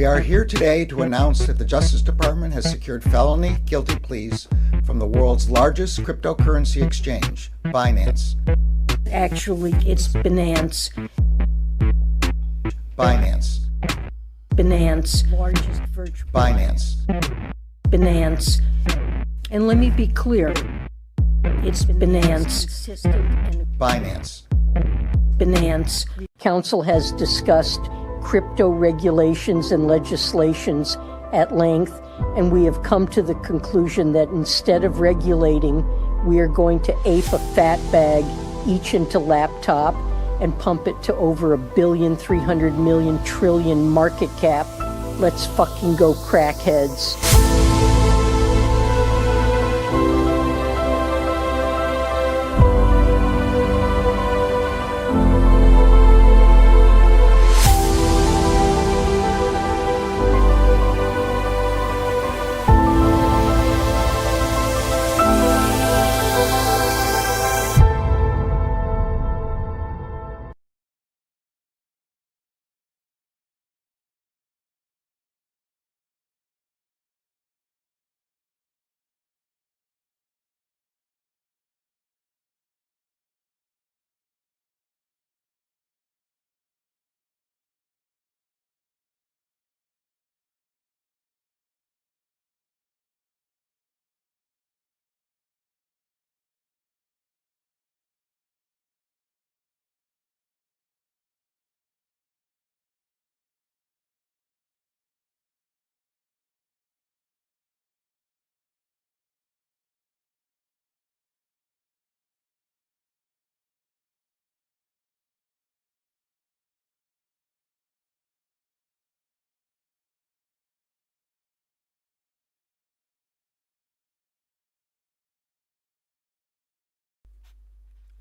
We are here today to announce that the Justice Department has secured felony guilty pleas from the world's largest cryptocurrency exchange, Binance. Actually, it's Binance. Binance. Binance. Largest virtual. Binance. Binance. And let me be clear. It's Binance. Binance. Binance. Council has discussed crypto regulations and legislations at length, and we have come to the conclusion that instead of regulating, we are going to ape a fat bag each into laptop and pump it to over $1,300,000,000,000,000,000,000,000 market cap. Let's fucking go, crackheads.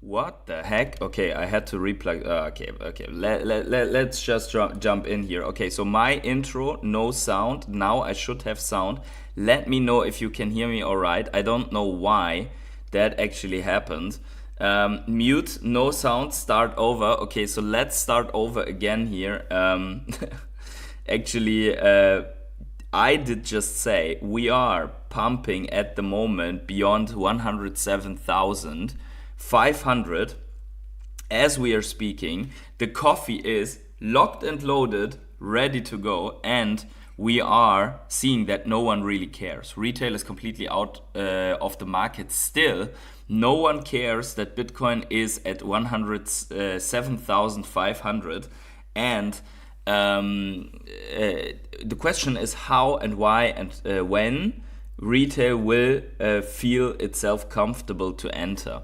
What the heck? Okay, I had to replug. Okay. Let's just jump in here. Okay, so my intro, no sound. Now I should have sound. Let me know if you can hear me all right. I don't know why that actually happened. Mute, no sound, start over. Okay, so let's start over again here. Actually, I did just say we are pumping at the moment beyond 107,500 as we are speaking. The coffee is locked and loaded, ready to go, and we are seeing that no one really cares. Retail is completely out of the market still. No one cares that Bitcoin is at 107,500, and the question is how and why and when retail will feel itself comfortable to enter.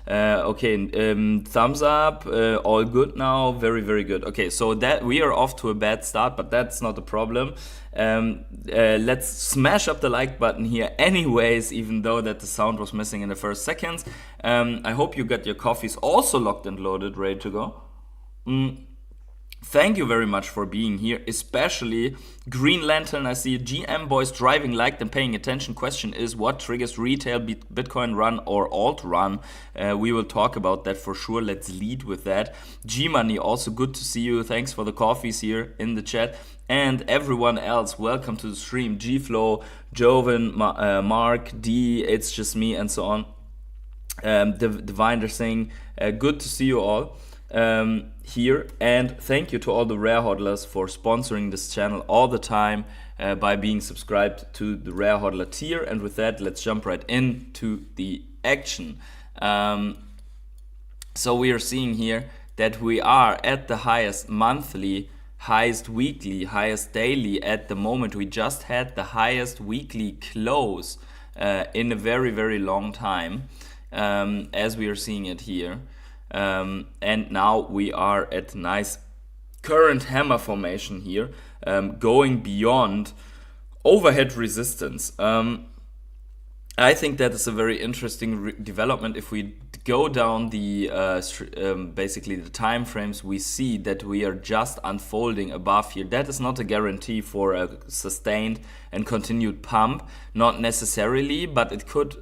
Thumbs up, all good now, very good. Okay, so that we are off to a bad start, but that's not a problem. Let's smash up the like button here anyways, even though that the sound was missing in the first seconds. I hope you got your coffees also locked and loaded, ready to go. Thank you very much for being here, especially Green Lantern. I see GM boys driving, liked and paying attention. Question is, what triggers retail Bitcoin run or alt run? We will talk about that for sure. Let's lead with that. G-Money, also good to see you. Thanks for the coffees here in the chat. And everyone else, welcome to the stream. G-Flow, Joven, Mark, D, It's Just Me, and so on. Diviner saying, good to see you all. Here, and thank you to all the Rare Hodlers for sponsoring this channel all the time by being subscribed to the Rare Hodler tier. And with that, let's jump right into the action. So we are seeing here that we are at the highest monthly, highest weekly, highest daily. At the moment, we just had the highest weekly close in a very long time, as we are seeing it here. And now we are at nice current hammer formation here, going beyond overhead resistance. I think that is a very interesting development. If we go down the basically the time frames, we see that we are just unfolding above here. That is not a guarantee for a sustained and continued pump, not necessarily, but it could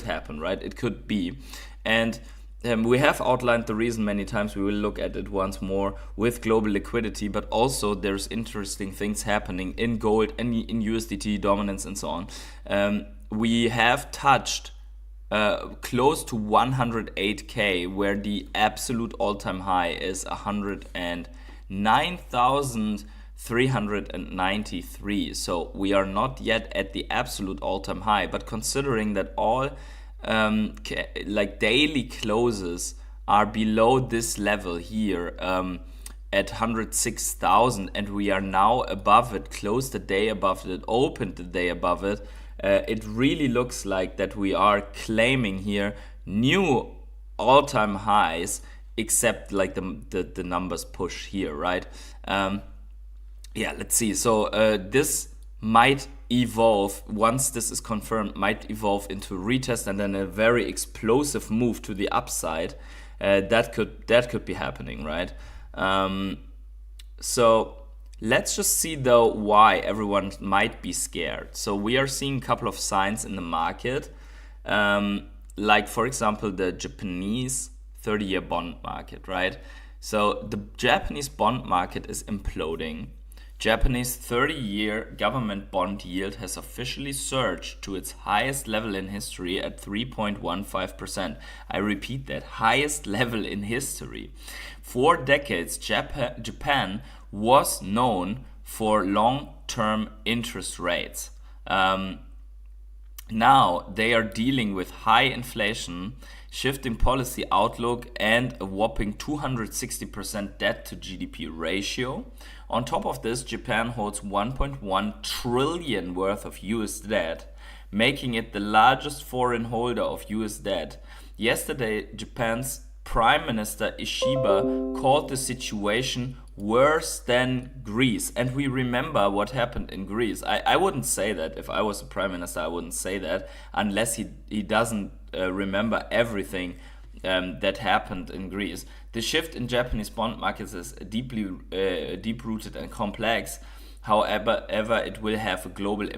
happen, right? It could be. And we have outlined the reason many times. We will look at it once more with global liquidity, but also there's interesting things happening in gold and in USDT dominance and so on. We have touched close to 108k, where the absolute all-time high is 109,393. So we are not yet at the absolute all-time high, but considering that all like daily closes are below this level here at 106,000, and we are now above it, closed the day above it, opened the day above it, it really looks like that we are claiming here new all-time highs, except like the numbers push here, right? Yeah, let's see. So this might evolve, once this is confirmed, might evolve into a retest and then a very explosive move to the upside. That could be happening, right? So let's just see though why everyone might be scared. So we are seeing a couple of signs in the market, like for example the Japanese 30-year bond market, right? So the Japanese bond market is imploding. Japanese 30-year government bond yield has officially surged to its highest level in history at 3.15%. I repeat that, highest level in history. For decades, Japan was known for long-term interest rates. Now they are dealing with high inflation, shifting policy outlook, and a whopping 260% debt to GDP ratio. On top of this, Japan holds 1.1 trillion worth of US debt, making it the largest foreign holder of US debt. Yesterday, Japan's Prime Minister Ishiba called the situation worse than Greece. And we remember what happened in Greece. I wouldn't say that. If I was a Prime Minister, I wouldn't say that unless he doesn't remember everything that happened in Greece. The shift in Japanese bond markets is deep-rooted and complex. However, it will have global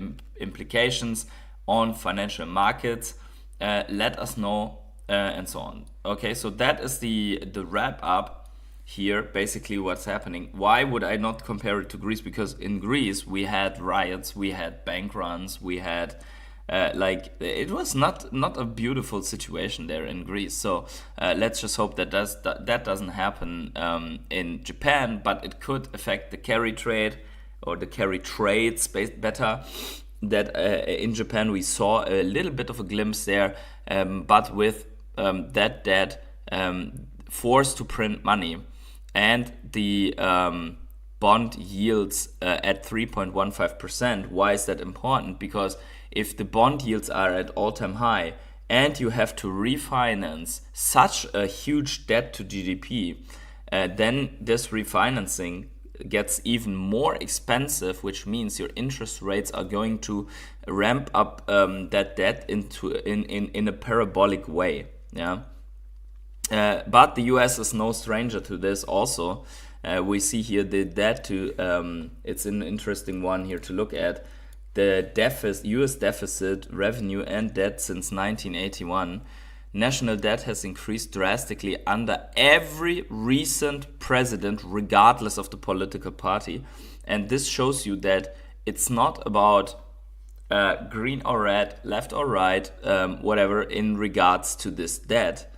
implications on financial markets. Let us know and so on. Okay, so that is the wrap up here, basically what's happening. Why would I not compare it to Greece? Because in Greece we had riots, we had bank runs, we had it was not a beautiful situation there in Greece. So let's just hope that doesn't happen in Japan, but it could affect the carry trade or the carry trades better. That in Japan we saw a little bit of a glimpse there, but with that debt forced to print money and the bond yields at 3.15%. Why is that important? Because if the bond yields are at all-time high and you have to refinance such a huge debt to GDP, then this refinancing gets even more expensive, which means your interest rates are going to ramp up that debt in a parabolic way. Yeah. But the US is no stranger to this also. We see here the debt to, it's an interesting one here to look at. The US deficit, revenue and debt since 1981. National debt has increased drastically under every recent president, regardless of the political party. And this shows you that it's not about green or red, left or right, whatever, in regards to this debt.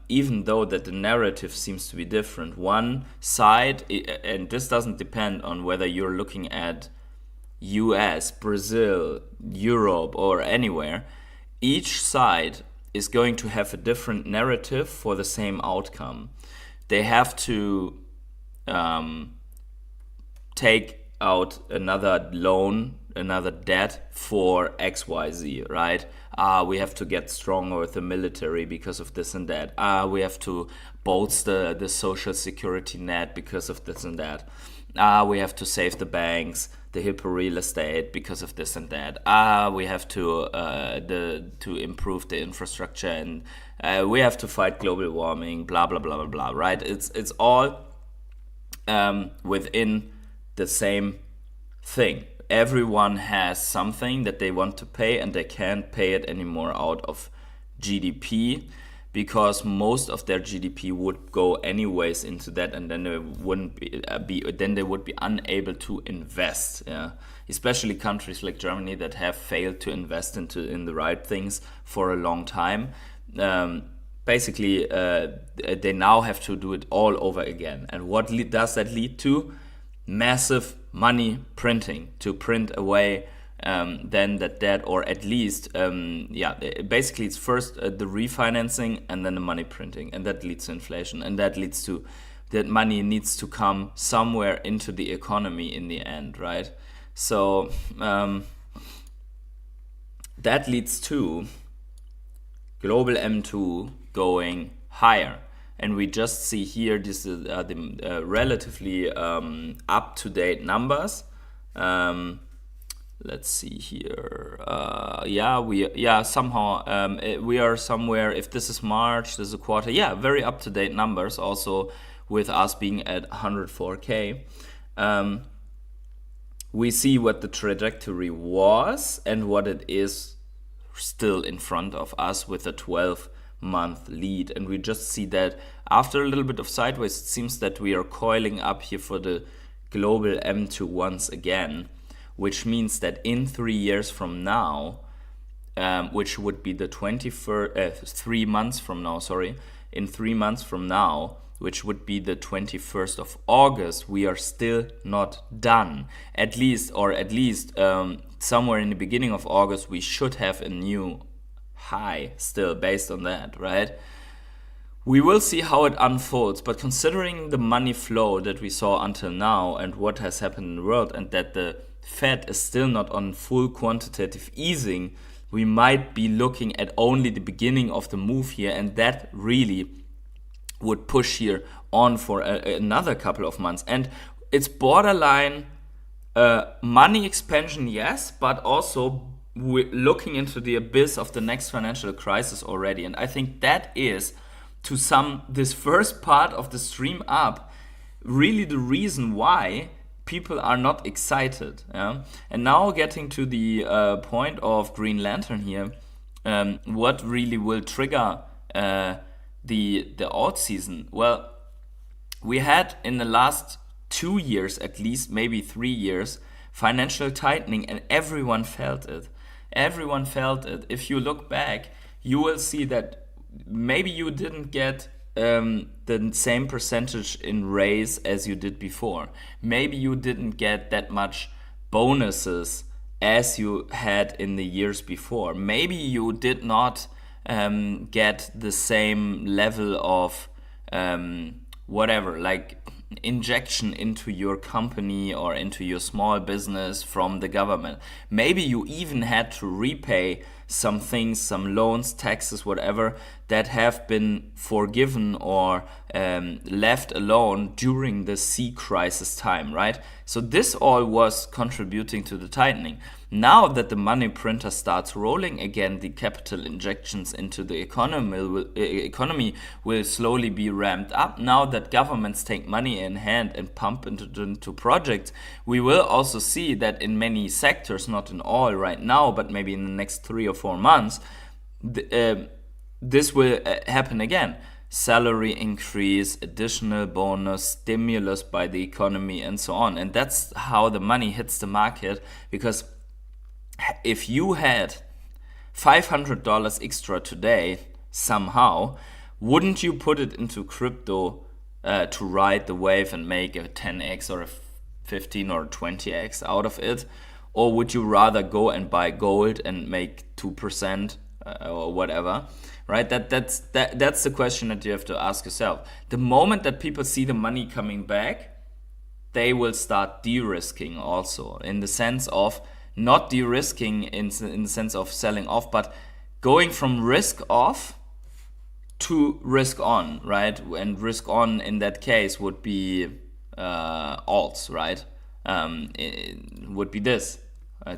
Even though that the narrative seems to be different. One side, and this doesn't depend on whether you're looking at US, Brazil, Europe, or anywhere, each side is going to have a different narrative for the same outcome. They have to take out another loan, another debt for XYZ, right? We have to get stronger with the military because of this and that. We have to bolster the social security net because of this and that. We have to save the banks, the hippo real estate because of this and that. We have to improve the infrastructure, and we have to fight global warming, blah blah blah blah blah, right? It's all within the same thing. Everyone has something that they want to pay and they can't pay it anymore out of GDP. because most of their GDP would go anyways into that, and then they wouldn't then they would be unable to invest. Yeah, especially countries like Germany that have failed to invest in the right things for a long time. Basically, they now have to do it all over again. And what does that lead to? Massive money printing to print away then that debt, or at least, basically it's first the refinancing and then the money printing, and that leads to inflation, and that leads to that money needs to come somewhere into the economy in the end, right? So that leads to global M2 going higher. And we just see here, this is the relatively up-to-date numbers. Let's see here. Somehow we are somewhere. If this is March, this is a quarter. Yeah, very up-to-date numbers. Also, with us being at 104K, we see what the trajectory was and what it is still in front of us with a 12-month lead. And we just see that after a little bit of sideways, it seems that we are coiling up here for the global M2 once again, which means that in 3 years from now, which would be the 3 months from now, in 3 months from now, which would be the 21st of August, we are still not done. At least somewhere in the beginning of August, we should have a new high still based on that, right? We will see how it unfolds, but considering the money flow that we saw until now and what has happened in the world, and that the Fed is still not on full quantitative easing, we might be looking at only the beginning of the move here, and that really would push here on for another couple of months. And it's borderline money expansion, yes, but also we're looking into the abyss of the next financial crisis already. And I think that is, to sum this first part of the stream up, really the reason why people are not excited. Yeah? And now getting to the point of Green Lantern here, what really will trigger the alt season? Well, we had in the last 2 years, at least, maybe 3 years, financial tightening, and everyone felt it. Everyone felt it. If you look back, you will see that maybe you didn't get the same percentage in raise as you did before. Maybe you didn't get that much bonuses as you had in the years before. Maybe you did not get the same level of like injection into your company or into your small business from the government. Maybe you even had to repay some things, some loans, taxes, whatever, that have been forgiven or left alone during the sea crisis time, right? So this all was contributing to the tightening. Now that the money printer starts rolling again, the capital injections into the economy will slowly be ramped up. Now that governments take money in hand and pump into projects, we will also see that in many sectors, not in all right now, but maybe in the next 3 or 4 months, this will happen again. Salary increase, additional bonus, stimulus by the economy, and so on. And that's how the money hits the market, because if you had $500 extra today somehow, wouldn't you put it into crypto to ride the wave and make a 10x or a 15 or 20x out of it? Or would you rather go and buy gold and make 2% or whatever? Right? That's the question that you have to ask yourself. The moment that people see the money coming back, they will start de-risking also, in the sense of not de-risking in the sense of selling off, but going from risk off to risk on, right? And risk on in that case would be alts, right? It would be this.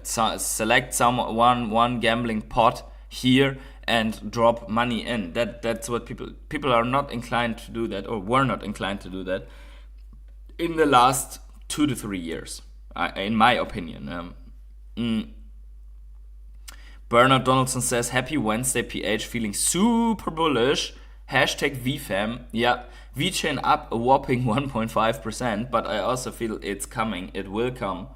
Select one gambling pot here and drop money in. That's what people are not inclined to do that, or were not inclined to do that in the last 2 to 3 years, in my opinion. Bernard Donaldson says, happy Wednesday, PH, feeling super bullish. Hashtag VFAM. Yeah, VChain up a whopping 1.5%, but I also feel it's coming. It will come.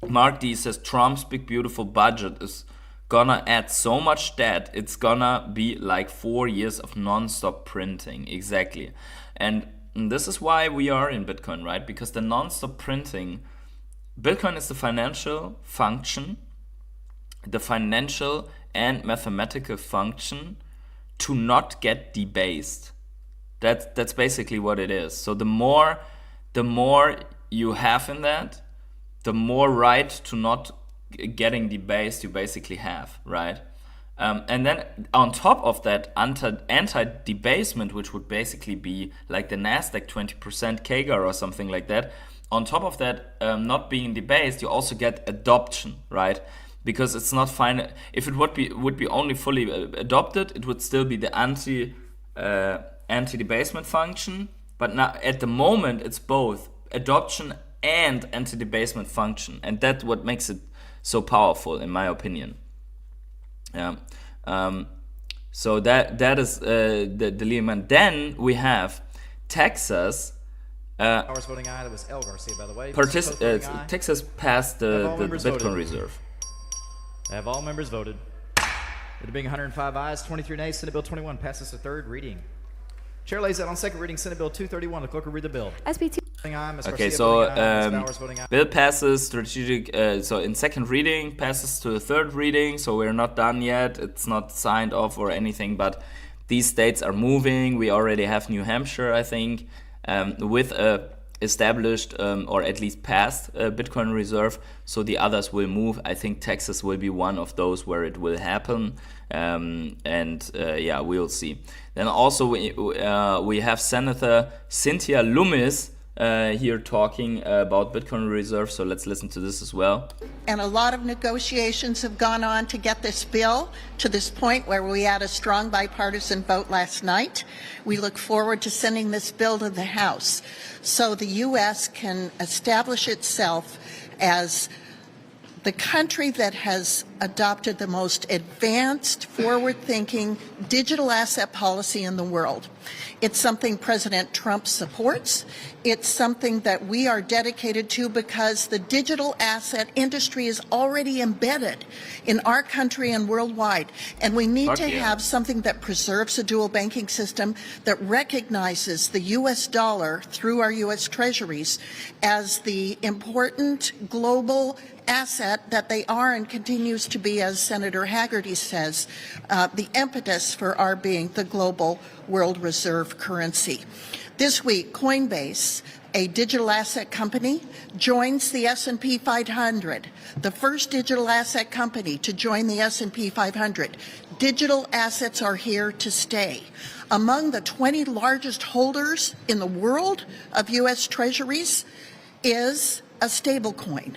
Mark D says Trump's big beautiful budget is gonna add so much debt, it's gonna be like 4 years of non-stop printing. Exactly. And this is why we are in Bitcoin, right? Because the non-stop printing, Bitcoin is the financial function, the financial and mathematical function to not get debased. That's basically what it is. So the more you have in that, the more right to not getting debased you basically have, right? And then on top of that, anti-debasement, which would basically be like the Nasdaq 20% CAGR or something like that, on top of that, not being debased, you also get adoption, right? Because it's not fine. If it would be only fully adopted, it would still be the anti-debasement function. But now at the moment, it's both adoption and anti-debasement function, and that's what makes it so powerful, in my opinion. Yeah. So that is the dilemma. Then we have Texas. Hours voting aye. That was El Garcia, by the way. Texas passed the Bitcoin voted. Reserve. Have all members voted? There being 105 ayes, 23 nays, Senate Bill 21 passes to third reading. Chair lays out on second reading Senate Bill 231. The clerk will read the bill. SB2. Okay, so bill passes strategic. So in second reading passes to the third reading. So we're not done yet. It's not signed off or anything. But these states are moving. We already have New Hampshire, I think, with a established or at least passed Bitcoin Reserve. So the others will move. I think Texas will be one of those where it will happen. Yeah, we'll see. Then also we have Senator Cynthia Lummis here talking about Bitcoin Reserve, so let's listen to this as well. And a lot of negotiations have gone on to get this bill to this point where we had a strong bipartisan vote last night. We look forward to sending this bill to the House so the U.S. can establish itself as the country that has adopted the most advanced, forward-thinking digital asset policy in the world. It's something President Trump supports. It's something that we are dedicated to because the digital asset industry is already embedded in our country and worldwide. And we need to have something that preserves a dual banking system that recognizes the U.S. dollar through our U.S. treasuries as the important global asset that they are and continues to be, as Senator Haggerty says, the impetus for our being the global world reserve currency. This week, Coinbase, a digital asset company, joins the S&P 500, the first digital asset company to join the S&P 500. Digital assets are here to stay. Among the 20 largest holders in the world of U.S. treasuries is a stablecoin.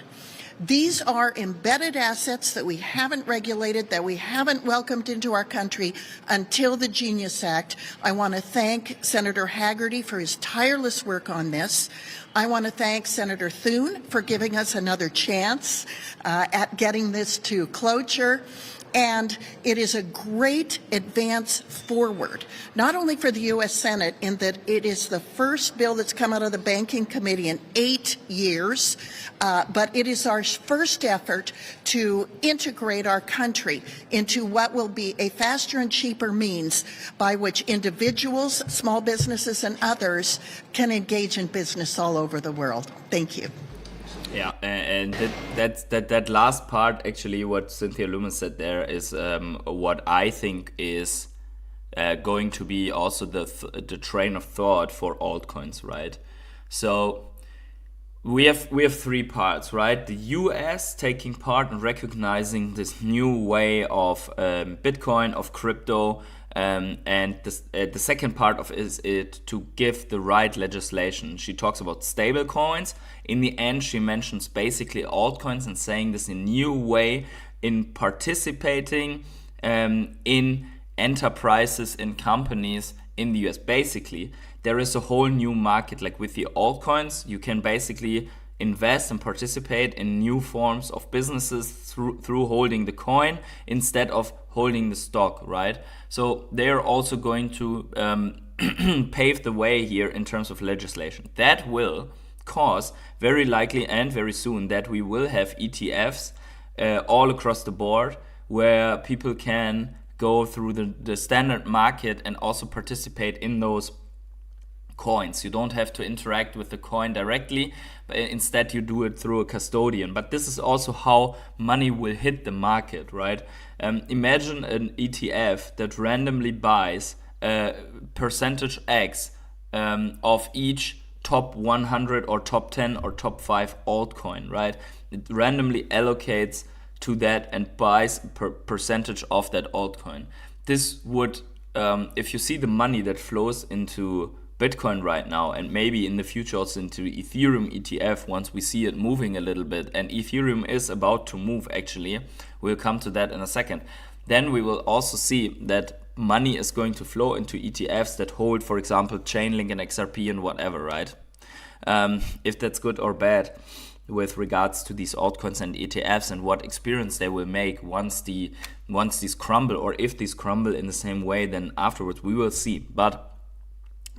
These are embedded assets that we haven't regulated, that we haven't welcomed into our country until the Genius Act. I want to thank Senator Haggerty for his tireless work on this. I want to thank Senator Thune for giving us another chance at getting this to closure. And it is a great advance forward, not only for the U.S. Senate in that it is the first bill that's come out of the Banking Committee in 8 years, but it is our first effort to integrate our country into what will be a faster and cheaper means by which individuals, small businesses, and others can engage in business all over the world. Thank you. Yeah, and that last part, actually, what Cynthia Lummis said there is what I think is going to be also the train of thought for altcoins, right? So we have 3 parts, right? The US taking part in recognizing this new way of Bitcoin, of crypto, and the second part of is it to give the right legislation. She talks about stable coins. In the end, she mentions basically altcoins and saying this in a new way in participating in enterprises, in companies in the US. Basically, there is a whole new market. Like with the altcoins, you can basically invest and participate in new forms of businesses through holding the coin instead of holding the stock, right? So they're also going to pave the way here in terms of legislation. That will cause very likely and very soon that we will have ETFs all across the board where people can go through the standard market and also participate in those coins. You don't have to interact with the coin directly, but instead you do it through a custodian. But this is also how money will hit the market, right? Imagine an ETF that randomly buys percentage X of each top 100 or top 10 or top 5 altcoin, right? It randomly allocates to that and buys percentage of that altcoin. This would, if you see the money that flows into Bitcoin right now, and maybe in the future also into Ethereum ETF once we see it moving a little bit, and Ethereum is about to move actually, we'll come to that in a second, then we will also see that money is going to flow into ETFs that hold, for example, Chainlink and XRP and whatever, right? If that's good or bad with regards to these altcoins and ETFs and what experience they will make once these crumble, or if these crumble in the same way, then afterwards we will see. But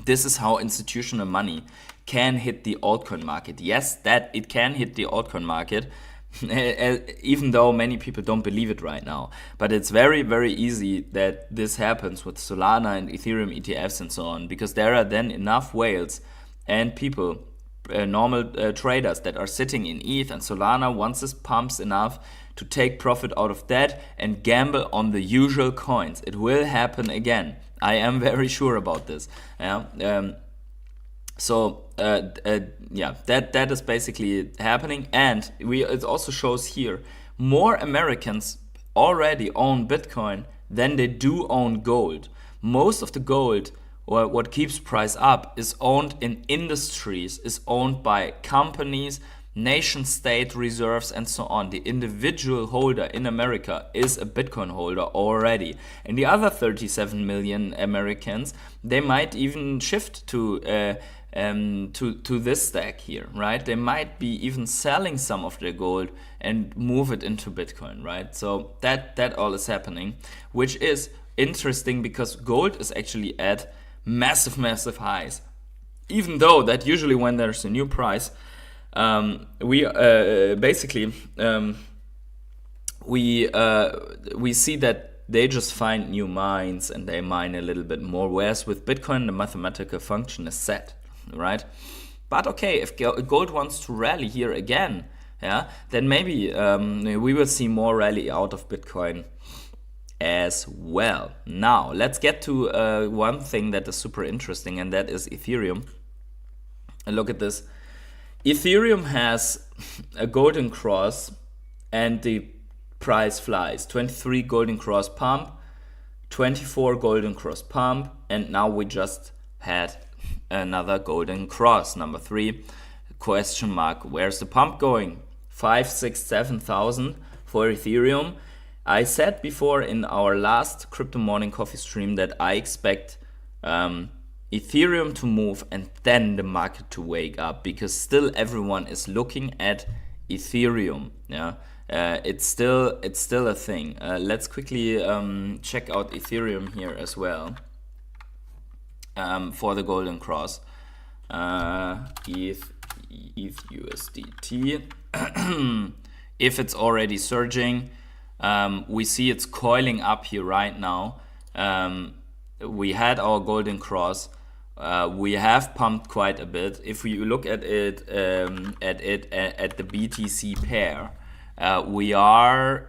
this is how institutional money can hit the altcoin market. Yes, that it can hit the altcoin market, even though many people don't believe it right now. But it's very, very easy that this happens with Solana and Ethereum ETFs and so on, because there are then enough whales and people, normal traders that are sitting in ETH and Solana once this pumps enough to take profit out of that and gamble on the usual coins. It will happen again. I am very sure about this. Yeah. That is basically happening, and it also shows here more Americans already own Bitcoin than they do own gold. Most of the gold, or what keeps price up, is owned in industries, is owned by companies, nation state reserves and so on. The individual holder in America is a Bitcoin holder already, and the other 37 million Americans, they might even shift to this stack here, right? They might be even selling some of their gold and move it into Bitcoin, right? So that all is happening, which is interesting because gold is actually at massive highs, even though that usually when there's a new price, we see that they just find new mines and they mine a little bit more, whereas with Bitcoin the mathematical function is set, right? But okay, if gold wants to rally here again, yeah, then maybe we will see more rally out of Bitcoin as well. Now let's get to one thing that is super interesting, and that is Ethereum. And look at this. Ethereum has a golden cross and the price flies. 23 golden cross pump, 24 golden cross pump, and now we just had another golden cross, number 3, question mark. Where's the pump going? 5, 6, 7,000 for Ethereum. I said before in our last Crypto Morning Coffee stream that I expect Ethereum to move and then the market to wake up, because still everyone is looking at Ethereum. Yeah, it's still a thing. Let's quickly check out Ethereum here as well for the golden cross. ETH USDT. If it's already surging, we see it's coiling up here right now. We had our golden cross. We have pumped quite a bit. If we look at it at the BTC pair, we are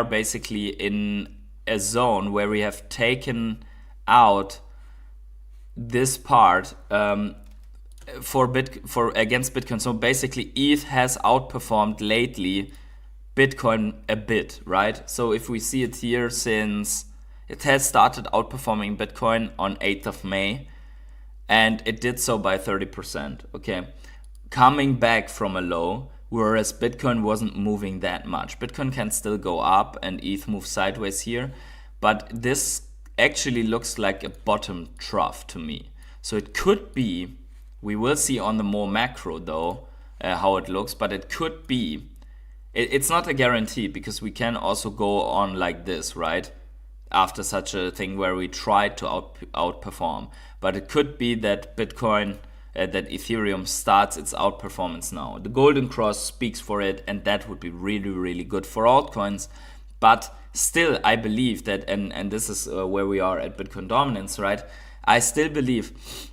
basically in a zone where we have taken out this part against Bitcoin. So basically ETH has outperformed lately Bitcoin a bit, right? So if we see it here, since it has started outperforming Bitcoin on 8th of May, and it did so by 30%, okay? Coming back from a low, whereas Bitcoin wasn't moving that much. Bitcoin can still go up and ETH moves sideways here, but this actually looks like a bottom trough to me. So it could be, we will see on the more macro though, how it looks, but it could be. It's not a guarantee, because we can also go on like this, right? After such a thing where we try to outperform. But it could be that Bitcoin, that Ethereum starts its outperformance now. The golden cross speaks for it, and that would be really, really good for altcoins. But still, I believe that, and this is where we are at Bitcoin dominance, right? I still believe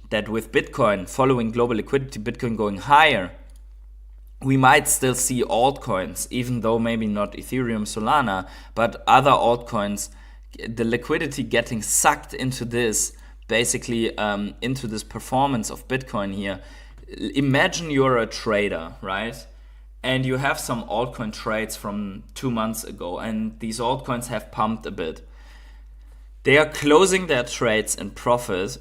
that with Bitcoin following global liquidity, Bitcoin going higher, we might still see altcoins, even though maybe not Ethereum, Solana, but other altcoins, the liquidity getting sucked into this, basically into this performance of Bitcoin here. Imagine you're a trader, right? And you have some altcoin trades from 2 months ago, and these altcoins have pumped a bit. They are closing their trades in profit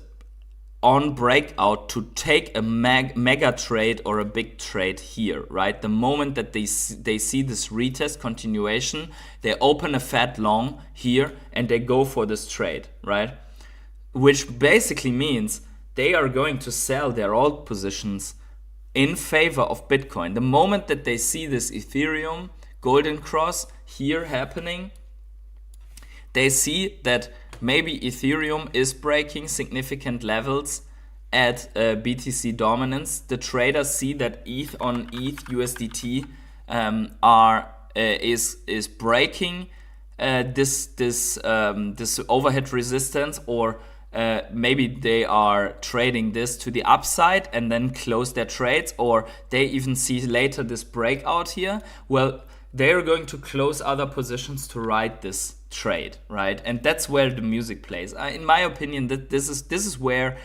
on breakout to take a mega trade or a big trade here, right? The moment that they see this retest continuation, they open a fat long here and they go for this trade, right? Which basically means they are going to sell their alt positions in favor of Bitcoin. The moment that they see this Ethereum golden cross here happening, they see that maybe Ethereum is breaking significant levels at BTC dominance. The traders see that ETH on ETH USDT is breaking this overhead resistance, or maybe they are trading this to the upside and then close their trades, or they even see later this breakout here. Well, they are going to close other positions to ride this trade, right? And that's where the music plays. In my opinion, that this is where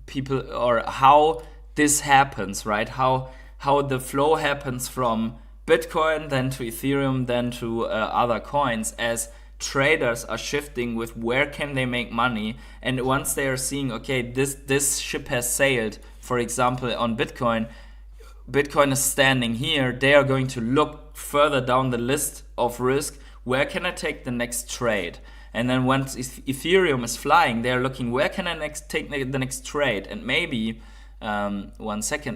people, or how this happens, right? How the flow happens from Bitcoin, then to Ethereum, then to other coins, as traders are shifting with where can they make money. And once they are seeing, okay, this ship has sailed, for example, on Bitcoin is standing here, they are going to look further down the list of risk. Where can I take the next trade? And then once Ethereum is flying, they are looking, where can I take the next trade? And maybe, and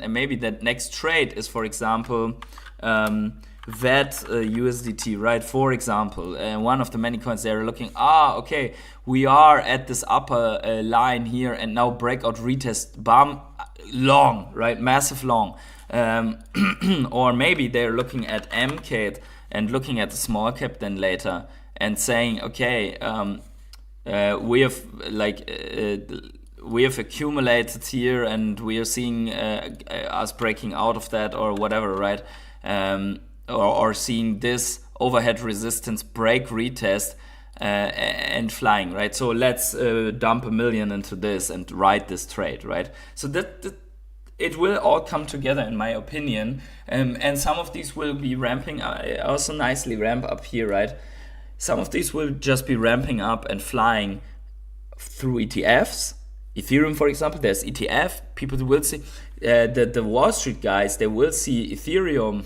maybe that next trade is, for example, VEVE USDT, right? For example, one of the many coins, they're looking, okay, we are at this upper line here, and now breakout retest, bam, long, right? Massive long. Or maybe they're looking at MCAT and looking at the small cap then later and saying, okay, we have accumulated here and we are seeing us breaking out of that or whatever, right? Or seeing this overhead resistance break retest and flying, right? So let's dump $1 million into this and ride this trade, right? So that it will all come together, in my opinion, and some of these will be ramping up, also nicely ramp up here, right? Some of these will just be ramping up and flying through ETFs. Ethereum, for example, there's ETF. People will see, the Wall Street guys, they will see Ethereum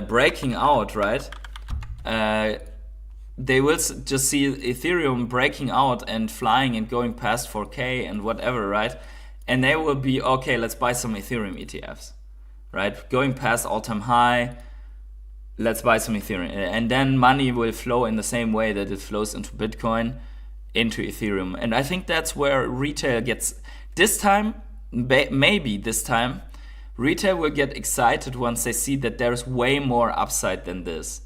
breaking out, right? They will just see Ethereum breaking out and flying and going past 4K and whatever, right? And they will be, okay, let's buy some Ethereum ETFs, right? Going past all-time high, let's buy some Ethereum. And then money will flow in the same way that it flows into Bitcoin, into Ethereum. And I think that's where retail gets, this time, maybe this time, retail will get excited once they see that there's way more upside than this.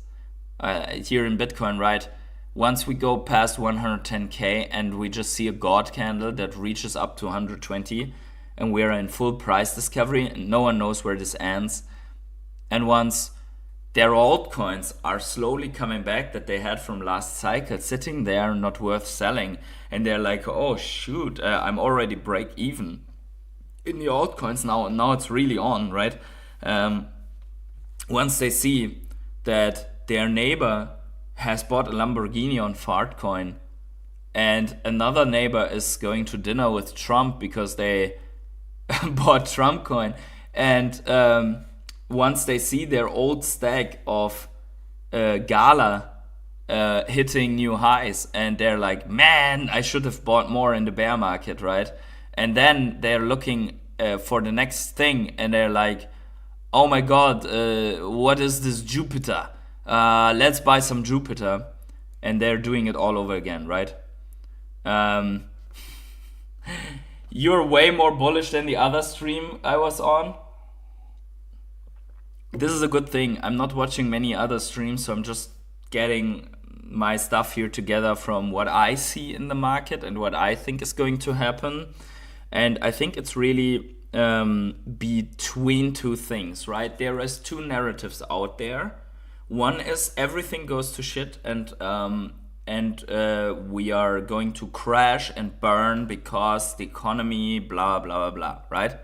Here in Bitcoin, right? Once we go past 110K and we just see a God candle that reaches up to 120 and we're in full price discovery and no one knows where this ends. And once their altcoins are slowly coming back that they had from last cycle, sitting there, not worth selling, and they're like, oh shoot, I'm already break even in the altcoins now it's really on, right? Once they see that their neighbor has bought a Lamborghini on Fartcoin and another neighbor is going to dinner with Trump because they bought Trump coin, and once they see their old stack of Gala hitting new highs and they're like, man, I should have bought more in the bear market, right? and then they're looking for the next thing, and they're like, oh my god, what is this Jupiter? Let's buy some Jupiter, and they're doing it all over again, right? You're way more bullish than the other stream I was on. This is a good thing. I'm not watching many other streams, so I'm just getting my stuff here together from what I see in the market and what I think is going to happen. And I think it's really between two things, right? There is two narratives out there. One is everything goes to shit, and we are going to crash and burn because the economy, blah, blah, blah, blah, right?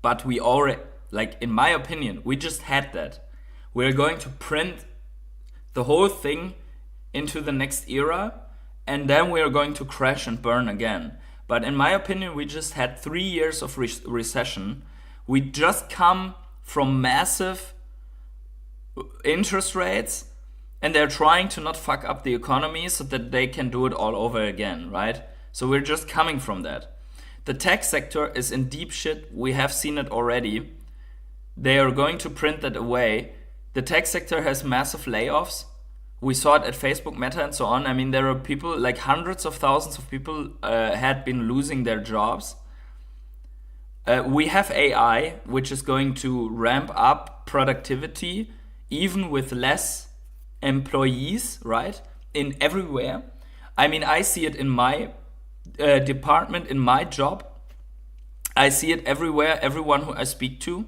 But we already, like, in my opinion, we just had that. We're going to print the whole thing into the next era, and then we are going to crash and burn again. But in my opinion, we just had 3 years of recession. We just come from massive interest rates, and they're trying to not fuck up the economy so that they can do it all over again, right? So we're just coming from that. The tech sector is in deep shit. We have seen it already. They are going to print that away. The tech sector has massive layoffs. We saw it at Facebook, Meta, and so on. I mean, there are people, like hundreds of thousands of people had been losing their jobs. We have AI, which is going to ramp up productivity, even with less employees, right? In everywhere. I mean, I see it in my department, in my job. I see it everywhere, everyone who I speak to.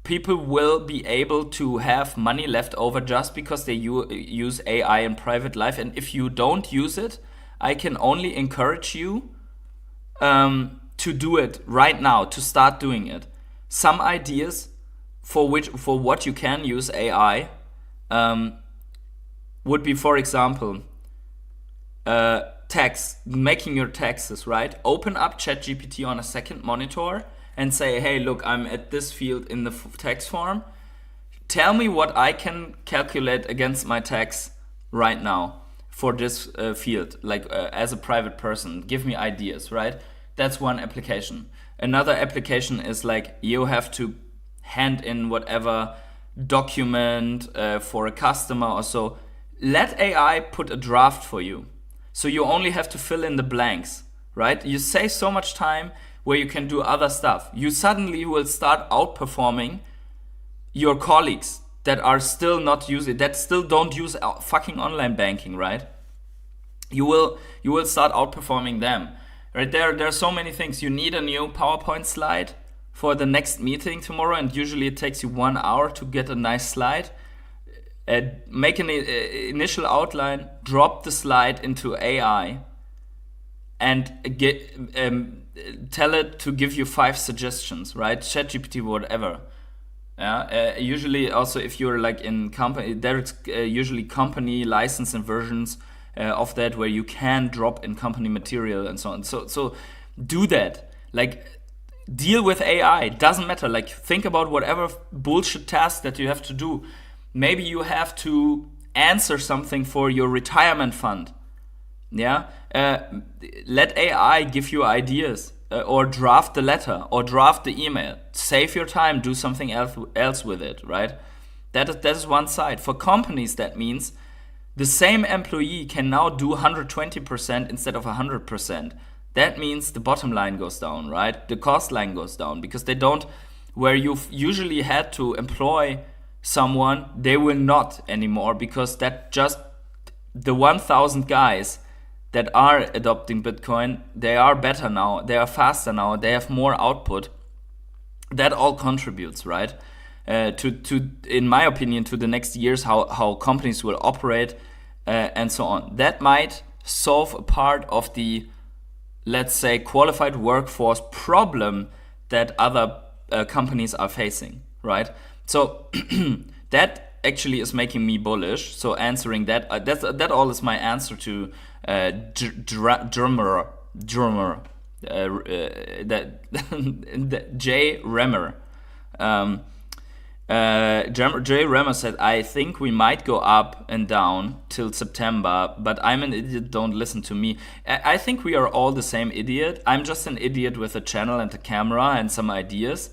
People will be able to have money left over just because they use AI in private life. And if you don't use it, I can only encourage you to do it right now, to start doing it. Some ideas for what you can use AI would be, for example, making your taxes, right? Open up ChatGPT on a second monitor and say, hey, look, I'm at this field in the tax form. Tell me what I can calculate against my tax right now for this field, like as a private person. Give me ideas, right? That's one application. Another application is like you have to hand in whatever document for a customer or so. Let AI put a draft for you. So you only have to fill in the blanks, right? You save so much time where you can do other stuff. You suddenly will start outperforming your colleagues that are still not using, that still don't use fucking online banking, right? You will start outperforming them, right? There are so many things. You need a new PowerPoint slide for the next meeting tomorrow, and usually it takes you 1 hour to get a nice slide. Make an initial outline, drop the slide into AI, and tell it to give you 5 suggestions, right? ChatGPT, whatever. Yeah. Usually, also if you're like in company, there's usually company license and versions of that where you can drop in company material and so on. So do that. Like, deal with AI. Doesn't matter. Like, think about whatever bullshit task that you have to do. Maybe you have to answer something for your retirement fund. Yeah. Let AI give you ideas, or draft the letter, or draft the email. Save your time. Do something else with it. Right. That is one side. For companies, that means the same employee can now do 120% instead of 100%. That means the bottom line goes down, right? The cost line goes down because they don't, where you've usually had to employ someone, they will not anymore because that just, the 1,000 guys that are adopting Bitcoin, they are better now, they are faster now, they have more output. That all contributes, right? To in my opinion, to the next years, how companies will operate and so on. That might solve a part of the, let's say, qualified workforce problem that other companies are facing, right? So that actually is making me bullish. So answering that, that all is my answer to drummer, that Jay Remmer. Jay Ramos said, I think we might go up and down till September, but I'm an idiot, don't listen to me. I think we are all the same idiot. I'm just an idiot with a channel and a camera and some ideas.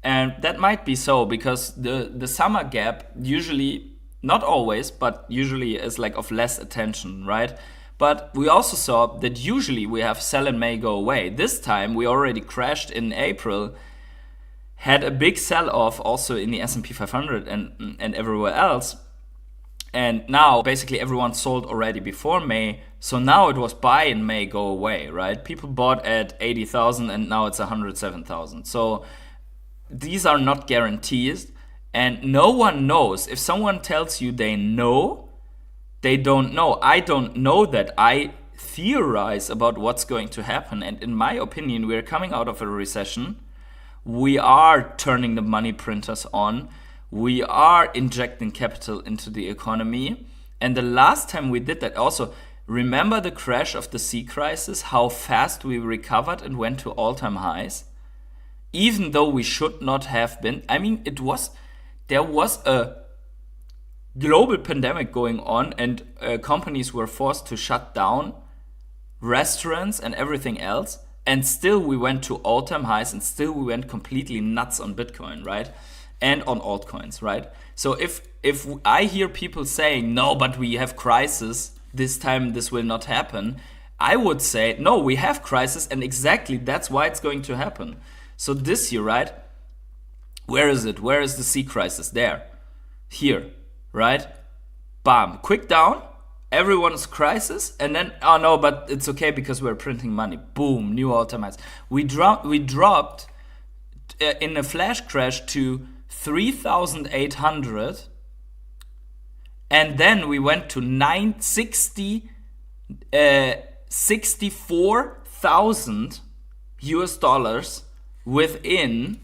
And that might be so, because the summer gap usually, not always, but usually is like of less attention, right? But we also saw that usually we have sell in May, go away. This time we already crashed in April, had a big sell-off also in the S&P 500 and everywhere else. And now basically everyone sold already before May. So now it was buy in May, go away, right? People bought at 80,000 and now it's 107,000. So these are not guarantees. And no one knows. If someone tells you they know, they don't know. I don't know that. I theorize about what's going to happen. And in my opinion, we're coming out of a recession. We are turning the money printers on. We are injecting capital into the economy. And the last time we did that, also, remember the crash of the sea crisis, how fast we recovered and went to all-time highs? Even though we should not have been. I mean, there was a global pandemic going on, and companies were forced to shut down, restaurants and everything else. And still we went to all-time highs, and still we went completely nuts on Bitcoin, right? And on altcoins, right? So if I hear people saying, no, but we have crisis, this time this will not happen, I would say, no, we have crisis, and exactly that's why it's going to happen. So this year, right? Where is it? Where is the sea crisis? There. Here, right? Bam. Quick down. Everyone's crisis, and then, oh no, but it's okay because we're printing money. Boom, new all-time highs. We dropped in a flash crash to 3,800, and then we went to 64,000 US dollars within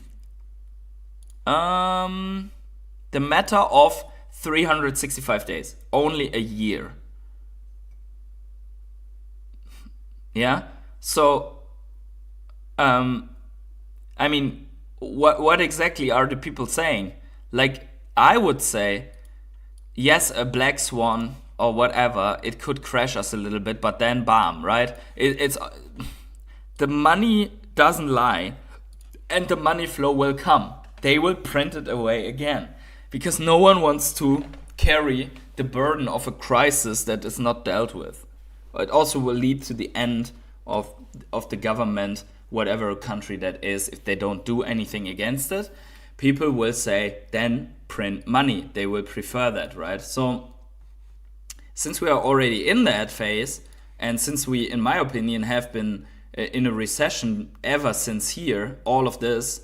the matter of 365 days, only a year. Yeah. So, I mean, what exactly are the people saying? Like, I would say, yes, a black swan or whatever, it could crash us a little bit, but then bam, right? It's the money doesn't lie, and the money flow will come. They will print it away again, because no one wants to carry the burden of a crisis that is not dealt with. It also will lead to the end of the government, whatever country that is. If they don't do anything against it, people will say, then print money. They will prefer that, right? So since we are already in that phase, and since we, in my opinion, have been in a recession ever since here, all of this,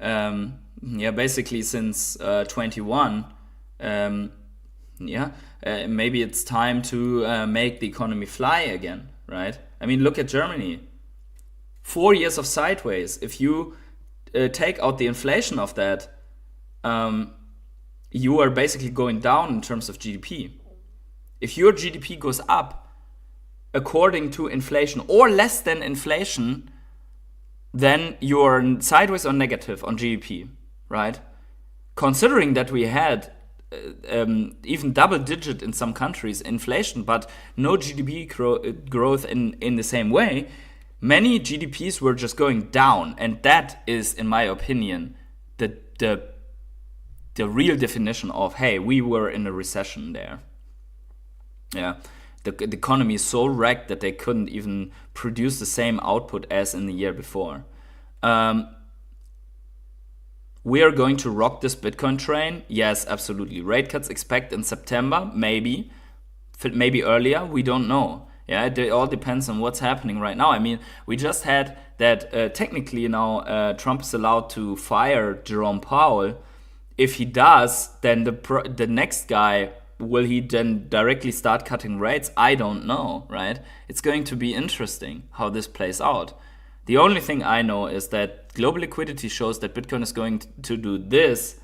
basically since 21, maybe it's time to make the economy fly again, right? I mean, look at Germany. 4 years of sideways. If you take out the inflation of that, you are basically going down in terms of GDP. If your GDP goes up according to inflation or less than inflation, then you're sideways or negative on GDP, right? Considering that we had even double-digit in some countries inflation, but no GDP growth in the same way, many GDPs were just going down, and that is, in my opinion, the real definition of, hey, we were in a recession there. Yeah, the economy is so wrecked that they couldn't even produce the same output as in the year before. We are going to rock this Bitcoin train. Yes, absolutely. Rate cuts expect in September, maybe earlier. We don't know. Yeah, it all depends on what's happening right now. I mean, we just had that technically now Trump is allowed to fire Jerome Powell. If he does, then the next guy, will he then directly start cutting rates? I don't know, right? It's going to be interesting how this plays out. The only thing I know is that global liquidity shows that Bitcoin is going to do this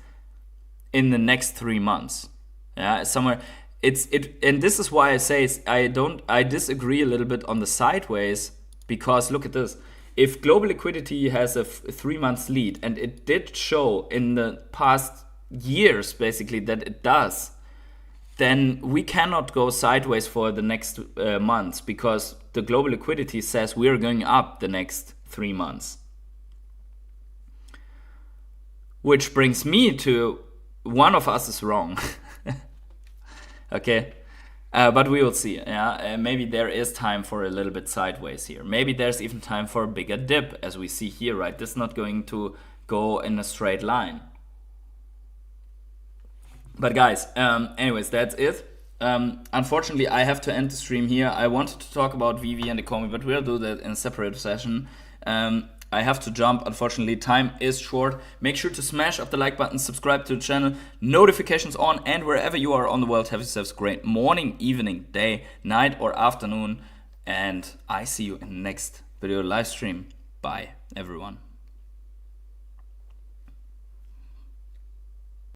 in the next 3 months. Yeah, somewhere and this is why I say I disagree a little bit on the sideways, because look at this. if global liquidity has a 3 months lead, and it did show in the past years basically that it does, then we cannot go sideways for the next months, because the global liquidity says we're going up the next 3 months. Which brings me to one of us is wrong. Okay, but we will see. Yeah, maybe there is time for a little bit sideways here. Maybe there's even time for a bigger dip, as we see here, right? This is not going to go in a straight line. But guys, anyways, that's it. Unfortunately, I have to end the stream here. I wanted to talk about VEVE and Economy, but we'll do that in a separate session. I have to jump. Unfortunately, time is short. Make sure to smash up the like button, subscribe to the channel, notifications on, and wherever you are on the world, have yourselves a great morning, evening, day, night, or afternoon. And I see you in the next video live stream. Bye, everyone.